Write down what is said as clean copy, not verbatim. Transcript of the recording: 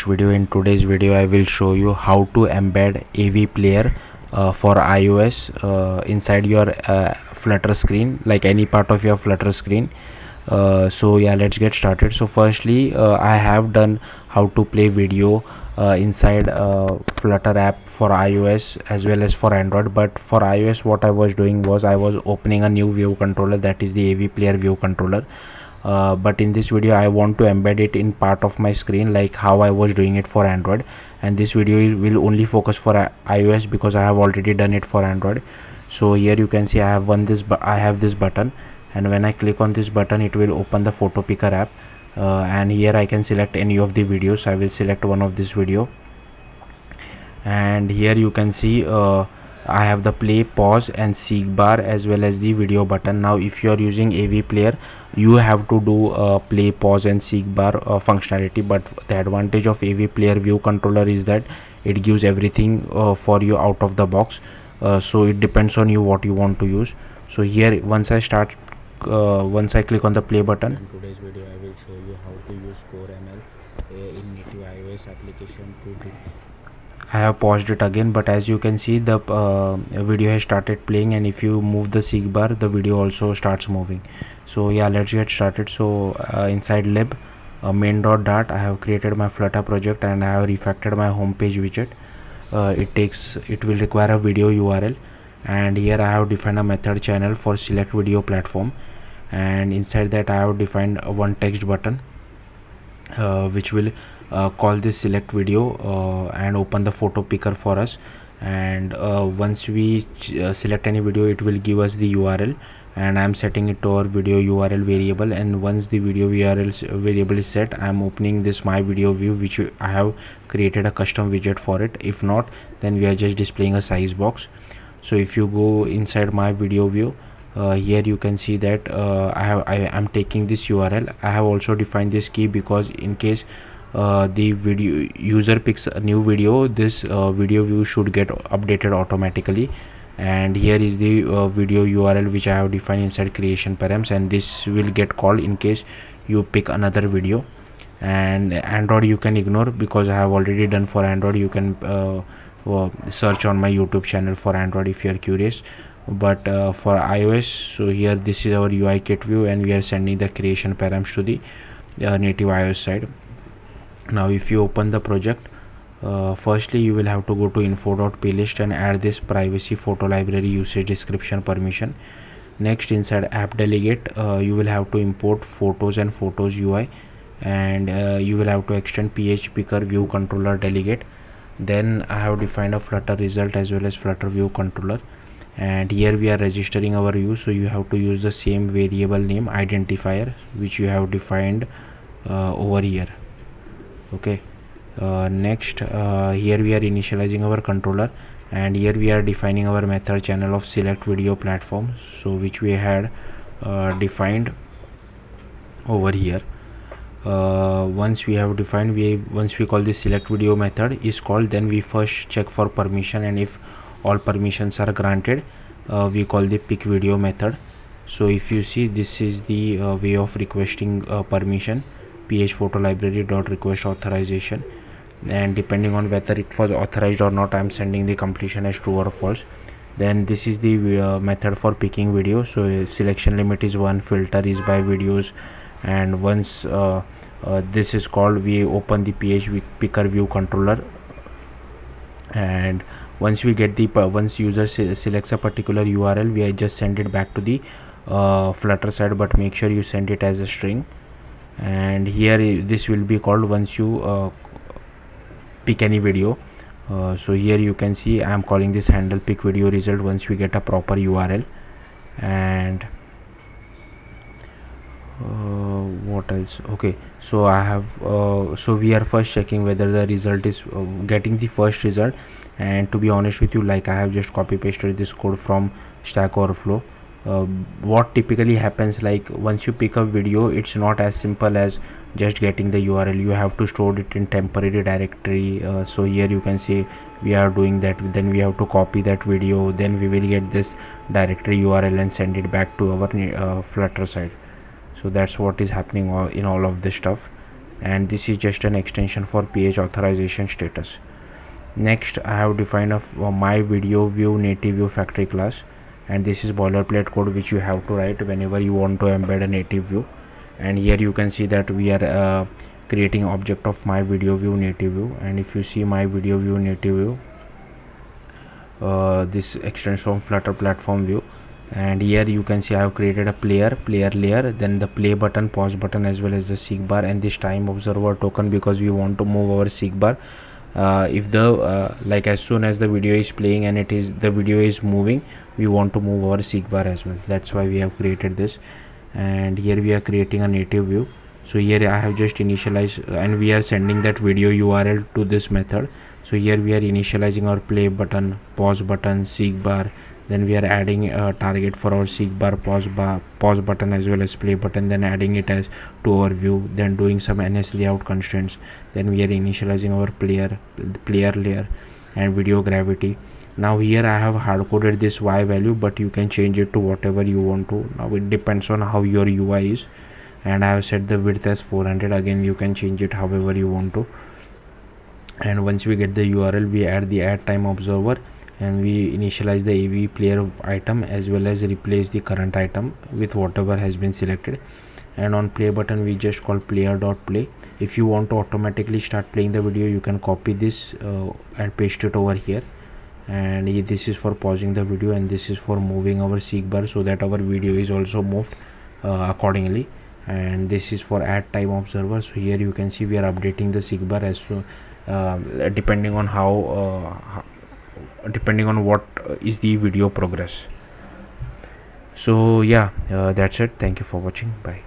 video. In today's video I will show you how to embed AVPlayer for iOS inside your Flutter screen, like any part of your Flutter screen. So yeah, let's get started. So firstly, I have done how to play video inside Flutter app for iOS as well as for Android. But for iOS, what I was doing was I was opening a new view controller, that is the AVPlayer view controller. But in this video I want to embed it in part of my screen, like how I was doing it for Android, and this video will only focus for iOS because I have already done it for Android. So here you can see I have this button, and when I click on this button it will open the photo picker app, and here I can select any of the videos. I will select one of this video, and here you can see I have the play, pause and seek bar as well as the video button. Now if you are using AVPlayer, you have to do play, pause and seek bar functionality, but the advantage of AVPlayer view controller is that it gives everything for you out of the box. So it depends on you what you want to use. So here once I click on the play button, in today's video I will show you how to use Core ML in native iOS application to I have paused it again, but as you can see the video has started playing, and if you move the seek bar the video also starts moving. So yeah, let's get started. So inside lib main.dart I have created my Flutter project and I have refactored my home page widget. It will require a video URL, and here I have defined a method channel for select video platform, and inside that I have defined one text button which will call this select video and open the photo picker for us. And once we select any video, it will give us the URL, and I'm setting it to our video URL variable. And once the video URL variable is set, I'm opening this my video view, which I have created a custom widget for it. If not, then we are just displaying a size box. So if you go inside my video view, here you can see that I am taking this URL. I have also defined this key because in case the video user picks a new video, this video view should get updated automatically. And here is the video URL which I have defined inside creation params, and this will get called in case you pick another video. And Android you can ignore because I have already done for Android. You can search on my YouTube channel for Android if you are curious. But for iOS, so here this is our UI kit view, and we are sending the creation params to the native iOS side. Now if you open the project, firstly you will have to go to info.playlist and add this privacy photo library usage description permission. Next, inside app delegate you will have to import photos and photos UI, and you will have to extend ph picker view controller delegate. Then I have defined a Flutter result as well as Flutter view controller, and here we are registering our view, so you have to use the same variable name identifier which you have defined over here. Okay, next here we are initializing our controller, and here we are defining our method channel of select video platform, so which we had defined over here. Once we have defined, once we call this select video method is called, then we first check for permission, and if all permissions are granted, we call the pick video method. So if you see, this is the way of requesting permission, ph photo library dot request authorization, and depending on whether it was authorized or not, I'm sending the completion as true or false. Then this is the method for picking video. So selection limit is 1, filter is by videos, and once this is called, we open the ph picker view controller, and once we get the once user selects a particular URL, we just send it back to the Flutter side, but make sure you send it as a string. And here this will be called once you pick any video. So here you can see I am calling this handle pick video result once we get a proper URL. And what else? Okay, so I have so we are first checking whether the result is getting the first result. And to be honest with you, like I have just copy pasted this code from Stack Overflow. What typically happens, like once you pick a video, it's not as simple as just getting the URL. You have to store it in temporary directory. So here you can see we are doing that. Then we have to copy that video, then we will get this directory URL and send it back to our Flutter side. So that's what is happening in all of this stuff. and this is just an extension for page authorization status. Next, I have defined my video view native view factory class, and this is boilerplate code which you have to write whenever you want to embed a native view. And here you can see that we are creating object of my video view native view, and if you see my video view native view, this extends from Flutter platform view, and here you can see I have created a player layer, then the play button, pause button, as well as the seek bar, and this time observer token because we want to move our seek bar. If the like as soon as the video is playing and the video is moving, we want to move our seek bar as well. That's why we have created this. And here we are creating a native view. So here I have just initialized, and we are sending that video URL to this method. So here we are initializing our play button, pause button, seek bar, then we are adding a target for our seek bar, pause button, as well as play button, then adding it as to our view, then doing some NS layout constraints, then we are initializing our player layer and video gravity. Now here I have hard coded this y value, but you can change it to whatever you want to. Now it depends on how your UI is, and I have set the width as 400. Again, you can change it however you want to. And once we get the URL, we add the add time observer, and we initialize the AVPlayer item as well as replace the current item with whatever has been selected. And on play button, we just call player.play. If you want to automatically start playing the video, you can copy this and paste it over here. And this is for pausing the video, and this is for moving our seek bar so that our video is also moved accordingly. And this is for add time observer. So here you can see we are updating the seek bar as depending on depending on what is the video progress. So yeah, that's it. Thank you for watching. Bye.